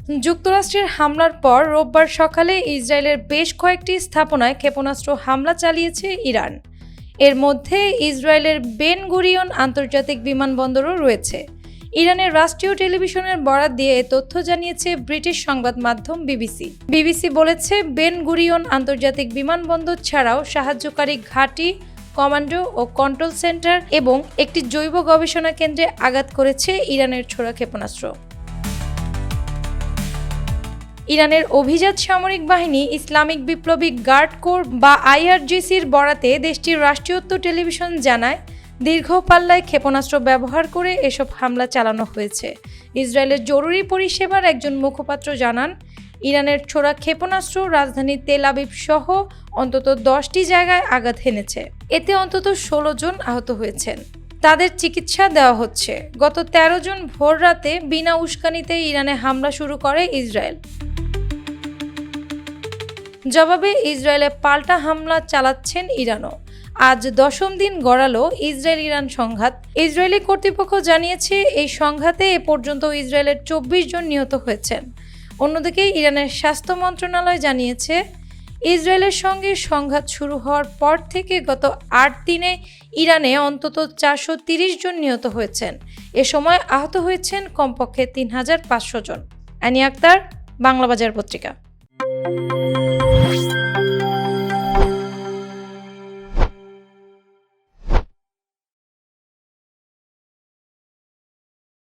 যুক্তরাষ্ট্রের হামলার পর রোববার সকালে ইসরায়েলের বেশ কয়েকটি স্থাপনায় ক্ষেপণাস্ত্র হামলা চালিয়েছে ইরান। এর মধ্যে ইসরায়েলের বেন গুরিয়ন আন্তর্জাতিক বিমানবন্দরও রয়েছে। ইরানের রাষ্ট্রীয় টেলিভিশনের বরাত দিয়ে এ তথ্য জানিয়েছে ব্রিটিশ সংবাদ মাধ্যম বিবিসি। বিবিসি বলেছে, বেন গুরিয়ন আন্তর্জাতিক বিমানবন্দর ছাড়াও সাহায্যকারী ঘাঁটি, কমান্ডো ও কন্ট্রোল সেন্টার এবং একটি জৈব গবেষণা কেন্দ্রে আঘাত করেছে ইরানের ছোড়া ক্ষেপণাস্ত্র। ইরানের অভিজাত সামরিক বাহিনী ইসলামিক বিপ্লবী গার্ড কোর বা আইআরজিসির বরাতে দেশটির রাষ্ট্রীয়ত্ব টেলিভিশন জানায়, দীর্ঘ পাল্লায় ক্ষেপণাস্ত্র ব্যবহার করে এসব হামলা চালানো হয়েছে। ইসরায়েলের জরুরি পরিষেবার একজন মুখপাত্র জানান, ইরানের ছোড়া ক্ষেপণাস্ত্র রাজধানী তেল আবিব সহ অন্তত 10টি জায়গায় আঘাত হেনেছে। এতে অন্তত 16 জন আহত হয়েছেন। তাদের চিকিৎসা দেওয়া হচ্ছে। গত 13 জুন ভোর রাতে বিনা উস্কানিতে ইরানে হামলা শুরু করে ইসরায়েল। জবাবে ইসরায়েলে পাল্টা হামলা চালাচ্ছেন ইরানও। আজ 10ম দিন গড়ালো ইসরায়েল ইরান সংঘাত। ইসরায়েলি কর্তৃপক্ষ জানিয়েছে, এই সংঘাতে এ পর্যন্ত ইসরায়েলের 24 জন নিহত হয়েছেন। অন্যদিকে ইরানের স্বাস্থ্য মন্ত্রণালয় জানিয়েছে, ইসরায়েলের সঙ্গে সংঘাত শুরু হওয়ার পর থেকে গত 8 দিনে ইরানে অন্তত 430 জন নিহত হয়েছেন। এ সময় আহত হয়েছেন কমপক্ষে 3500 জন। আনি আক্তার, বাংলাবাজার পত্রিকা।